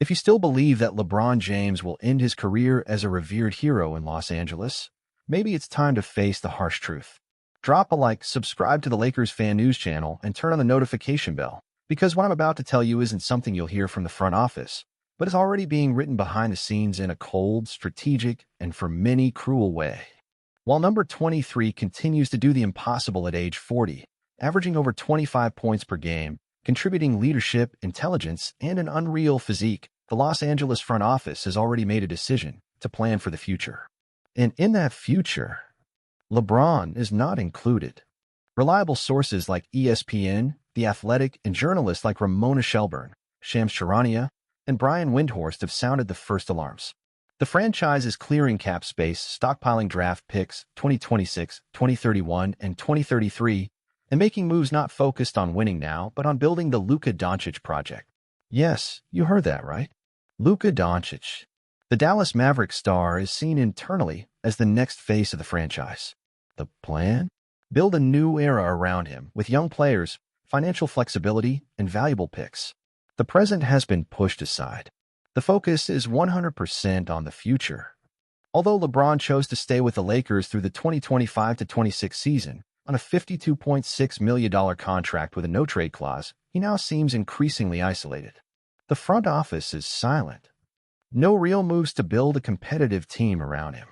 If you still believe that LeBron James will end his career as a revered hero in Los Angeles, maybe it's time to face the harsh truth. Drop a like, subscribe to the Lakers Fan News channel, and turn on the notification bell, because what I'm about to tell you isn't something you'll hear from the front office, but is already being written behind the scenes in a cold, strategic, and for many cruel way. While number 23 continues to do the impossible at age 40, averaging over 25 points per game, contributing leadership, intelligence, and an unreal physique, the Los Angeles front office has already made a decision to plan for the future. And in that future, LeBron is not included. Reliable sources like ESPN, The Athletic, and journalists like Ramona Shelburne, Shams Charania, and Brian Windhorst have sounded the first alarms. The franchise is clearing cap space, stockpiling draft picks 2026, 2031, and 2033, and making moves not focused on winning now, but on building the Luka Doncic project. Yes, you heard that right. Luka Doncic. The Dallas Mavericks star is seen internally as the next face of the franchise. The plan? Build a new era around him with young players, financial flexibility, and valuable picks. The present has been pushed aside. The focus is 100% on the future. Although LeBron chose to stay with the Lakers through the 2025-26 season, on a $52.6 million contract with a no-trade clause, he now seems increasingly isolated. The front office is silent. No real moves to build a competitive team around him.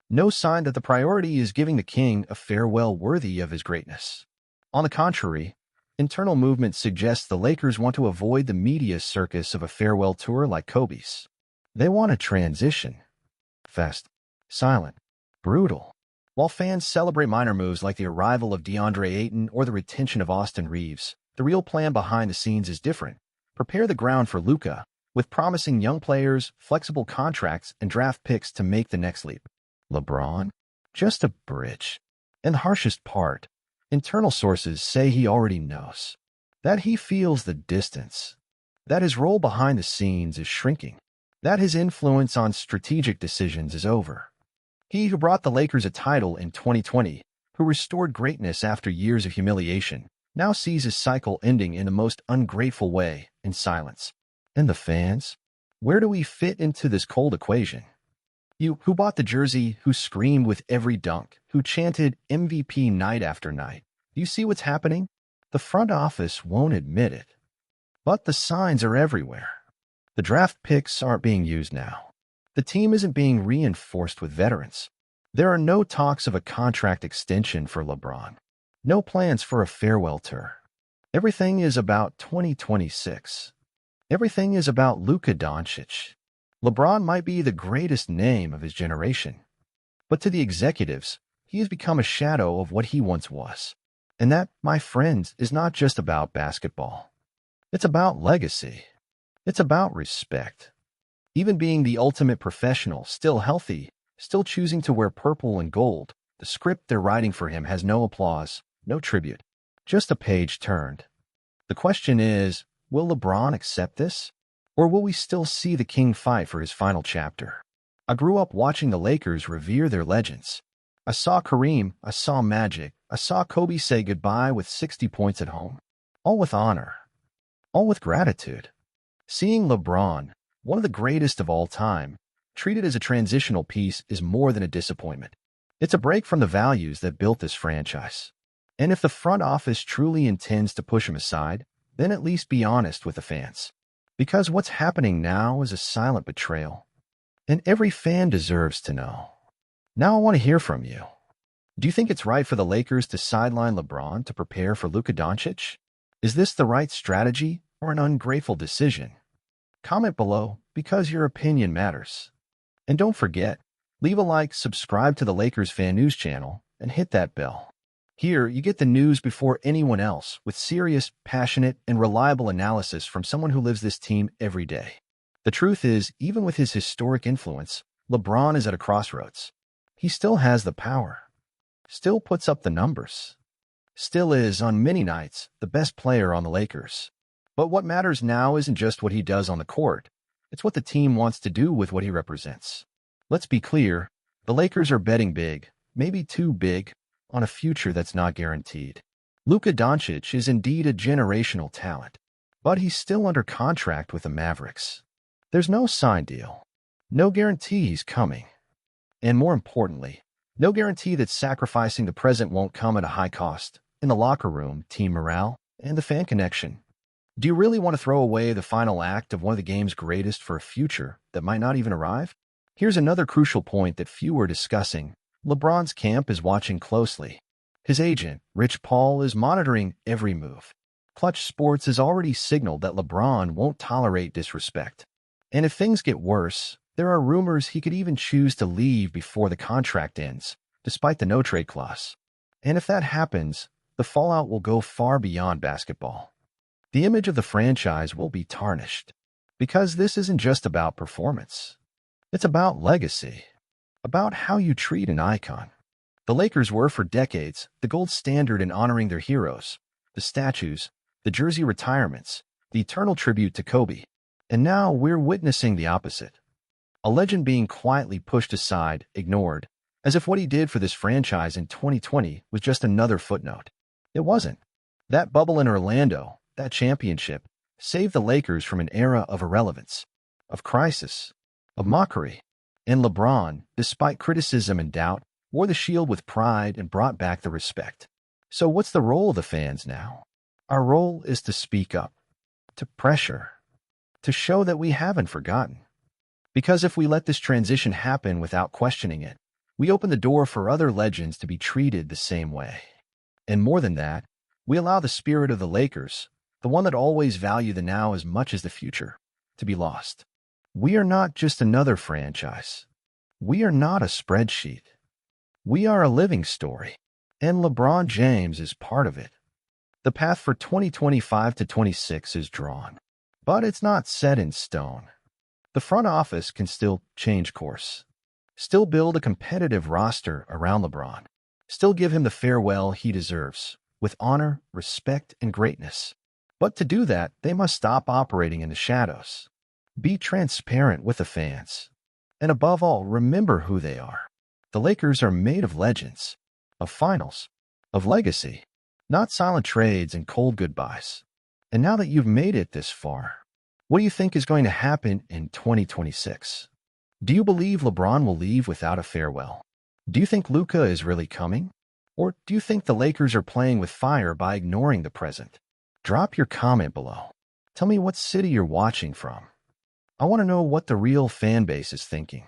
No sign that the priority is giving the king a farewell worthy of his greatness. On the contrary, internal movement suggests the Lakers want to avoid the media circus of a farewell tour like Kobe's. They want a transition. Fast, silent, brutal. While fans celebrate minor moves like the arrival of DeAndre Ayton or the retention of Austin Reeves, the real plan behind the scenes is different. Prepare the ground for Luka, with promising young players, flexible contracts, and draft picks to make the next leap. LeBron? Just a bridge. And the harshest part, internal sources say he already knows. That he feels the distance. That his role behind the scenes is shrinking. That his influence on strategic decisions is over. He who brought the Lakers a title in 2020, who restored greatness after years of humiliation, now sees his cycle ending in the most ungrateful way, in silence. And the fans? Where do we fit into this cold equation? You, who bought the jersey, who screamed with every dunk, who chanted MVP night after night, do you see what's happening? The front office won't admit it. But the signs are everywhere. The draft picks aren't being used now. The team isn't being reinforced with veterans. There are no talks of a contract extension for LeBron. No plans for a farewell tour. Everything is about 2026. Everything is about Luka Doncic. LeBron might be the greatest name of his generation. But to the executives, he has become a shadow of what he once was. And that, my friends, is not just about basketball. It's about legacy. It's about respect. Even being the ultimate professional, still healthy, still choosing to wear purple and gold, the script they're writing for him has no applause, no tribute, just a page turned. The question is, will LeBron accept this? Or will we still see the king fight for his final chapter? I grew up watching the Lakers revere their legends. I saw Kareem, I saw Magic, I saw Kobe say goodbye with 60 points at home. All with honor. All with gratitude. Seeing LeBron, one of the greatest of all time, treated as a transitional piece is more than a disappointment. It's a break from the values that built this franchise. And if the front office truly intends to push him aside, then at least be honest with the fans. Because what's happening now is a silent betrayal. And every fan deserves to know. Now I want to hear from you. Do you think it's right for the Lakers to sideline LeBron to prepare for Luka Doncic? Is this the right strategy or an ungrateful decision? Comment below, because your opinion matters. And don't forget, leave a like, subscribe to the Lakers Fan News channel, and hit that bell. Here, you get the news before anyone else, with serious, passionate, and reliable analysis from someone who lives this team every day. The truth is, even with his historic influence, LeBron is at a crossroads. He still has the power. Still puts up the numbers. Still is, on many nights, the best player on the Lakers. But what matters now isn't just what he does on the court. It's what the team wants to do with what he represents. Let's be clear, the Lakers are betting big, maybe too big, on a future that's not guaranteed. Luka Doncic is indeed a generational talent, but he's still under contract with the Mavericks. There's no signed deal, no guarantee he's coming, and more importantly, no guarantee that sacrificing the present won't come at a high cost in the locker room, team morale, and the fan connection. Do you really want to throw away the final act of one of the game's greatest for a future that might not even arrive? Here's another crucial point that few are discussing. LeBron's camp is watching closely. His agent, Rich Paul, is monitoring every move. Clutch Sports has already signaled that LeBron won't tolerate disrespect. And if things get worse, there are rumors he could even choose to leave before the contract ends, despite the no-trade clause. And if that happens, the fallout will go far beyond basketball. The image of the franchise will be tarnished, because this isn't just about performance. It's about legacy, about how you treat an icon. The Lakers were, for decades, the gold standard in honoring their heroes, the statues, the jersey retirements, the eternal tribute to Kobe. And now we're witnessing the opposite. A legend being quietly pushed aside, ignored, as if what he did for this franchise in 2020 was just another footnote. It wasn't. That bubble in Orlando, that championship, saved the Lakers from an era of irrelevance, of crisis, of mockery. And LeBron, despite criticism and doubt, wore the shield with pride and brought back the respect. So what's the role of the fans now? Our role is to speak up, to pressure, to show that we haven't forgotten. Because if we let this transition happen without questioning it, we open the door for other legends to be treated the same way. And more than that, we allow the spirit of the Lakers, the one that always value the now as much as the future, to be lost. We are not just another franchise. We are not a spreadsheet. We are a living story, and LeBron James is part of it. The path for 2025 to 26 is drawn, but it's not set in stone. The front office can still change course, still build a competitive roster around LeBron, still give him the farewell he deserves, with honor, respect, and greatness. But to do that, they must stop operating in the shadows. Be transparent with the fans. And above all, remember who they are. The Lakers are made of legends, of finals, of legacy, not silent trades and cold goodbyes. And now that you've made it this far, what do you think is going to happen in 2026? Do you believe LeBron will leave without a farewell? Do you think Luka is really coming? Or do you think the Lakers are playing with fire by ignoring the present? Drop your comment below. Tell me what city you're watching from. I want to know what the real fan base is thinking.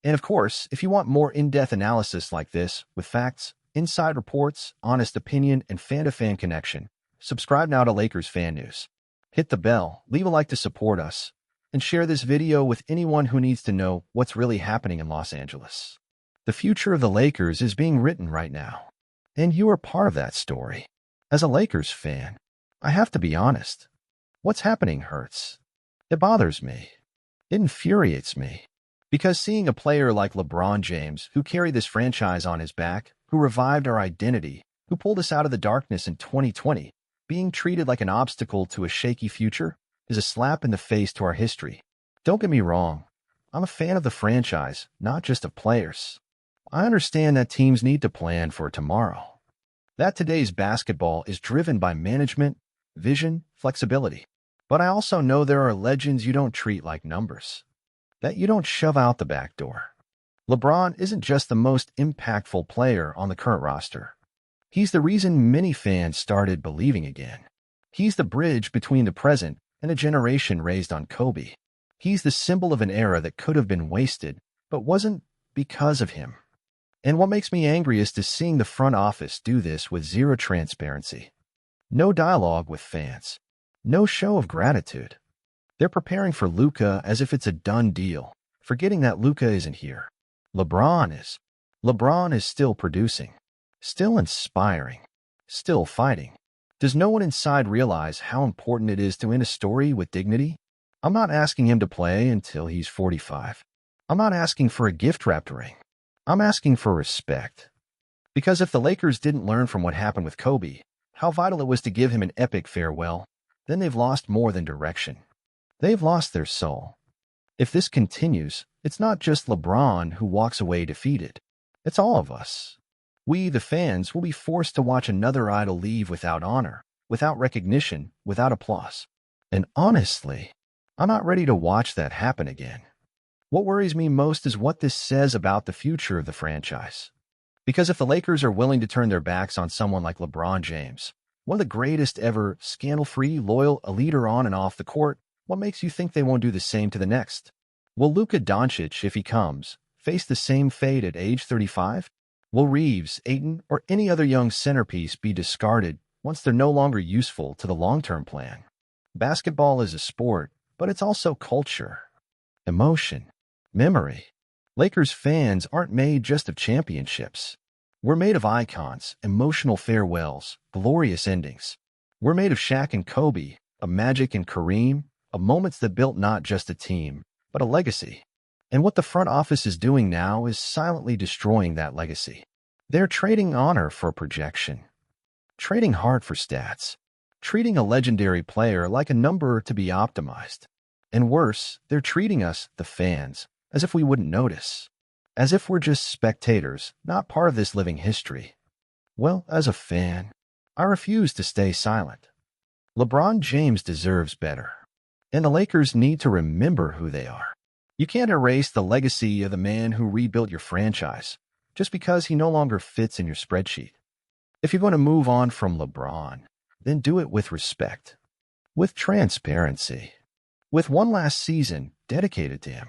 And of course, if you want more in-depth analysis like this, with facts, inside reports, honest opinion, and fan-to-fan connection, subscribe now to Lakers Fan News. Hit the bell, leave a like to support us, and share this video with anyone who needs to know what's really happening in Los Angeles. The future of the Lakers is being written right now, and you are part of that story. As a Lakers fan, I have to be honest. What's happening hurts. It bothers me. It infuriates me. Because seeing a player like LeBron James, who carried this franchise on his back, who revived our identity, who pulled us out of the darkness in 2020, being treated like an obstacle to a shaky future, is a slap in the face to our history. Don't get me wrong. I'm a fan of the franchise, not just of players. I understand that teams need to plan for tomorrow. That today's basketball is driven by management, vision, flexibility. But I also know there are legends you don't treat like numbers, that you don't shove out the back door. LeBron isn't just the most impactful player on the current roster. He's the reason many fans started believing again. He's the bridge between the present and a generation raised on Kobe. He's the symbol of an era that could have been wasted, but wasn't because of him. And what makes me angriest is seeing the front office do this with zero transparency. No dialogue with fans. No show of gratitude. They're preparing for Luka as if it's a done deal, forgetting that Luka isn't here. LeBron is. LeBron is still producing, still inspiring, still fighting. Does no one inside realize how important it is to end a story with dignity? I'm not asking him to play until he's 45. I'm not asking for a gift-wrapped ring. I'm asking for respect. Because if the Lakers didn't learn from what happened with Kobe, how vital it was to give him an epic farewell, then they've lost more than direction. They've lost their soul. If this continues, it's not just LeBron who walks away defeated. It's all of us. We, the fans, will be forced to watch another idol leave without honor, without recognition, without applause. And honestly, I'm not ready to watch that happen again. What worries me most is what this says about the future of the franchise. Because if the Lakers are willing to turn their backs on someone like LeBron James, one of the greatest ever, scandal-free, loyal, a leader on and off the court, what makes you think they won't do the same to the next? Will Luka Doncic, if he comes, face the same fate at age 35? Will Reeves, Ayton, or any other young centerpiece be discarded once they're no longer useful to the long-term plan? Basketball is a sport, but it's also culture, emotion, memory. Lakers fans aren't made just of championships. We're made of icons, emotional farewells, glorious endings. We're made of Shaq and Kobe, of Magic and Kareem, of moments that built not just a team, but a legacy. And what the front office is doing now is silently destroying that legacy. They're trading honor for projection, trading heart for stats, treating a legendary player like a number to be optimized. And worse, they're treating us, the fans, as if we wouldn't notice, as if we're just spectators, not part of this living history. Well, as a fan, I refuse to stay silent. LeBron James deserves better, and the Lakers need to remember who they are. You can't erase the legacy of the man who rebuilt your franchise just because he no longer fits in your spreadsheet. If you're going to move on from LeBron, then do it with respect, with transparency, with one last season dedicated to him,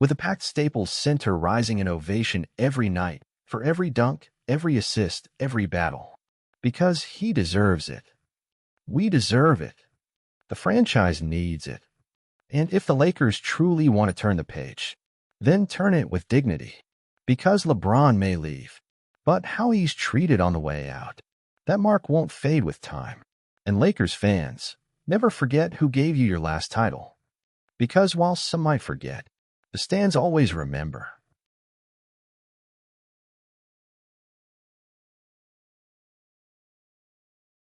with a packed Staples Center rising in ovation every night for every dunk, every assist, every battle. Because he deserves it. We deserve it. The franchise needs it. And if the Lakers truly want to turn the page, then turn it with dignity. Because LeBron may leave, but how he's treated on the way out, that mark won't fade with time. And Lakers fans, never forget who gave you your last title. Because while some might forget, the stands always remember.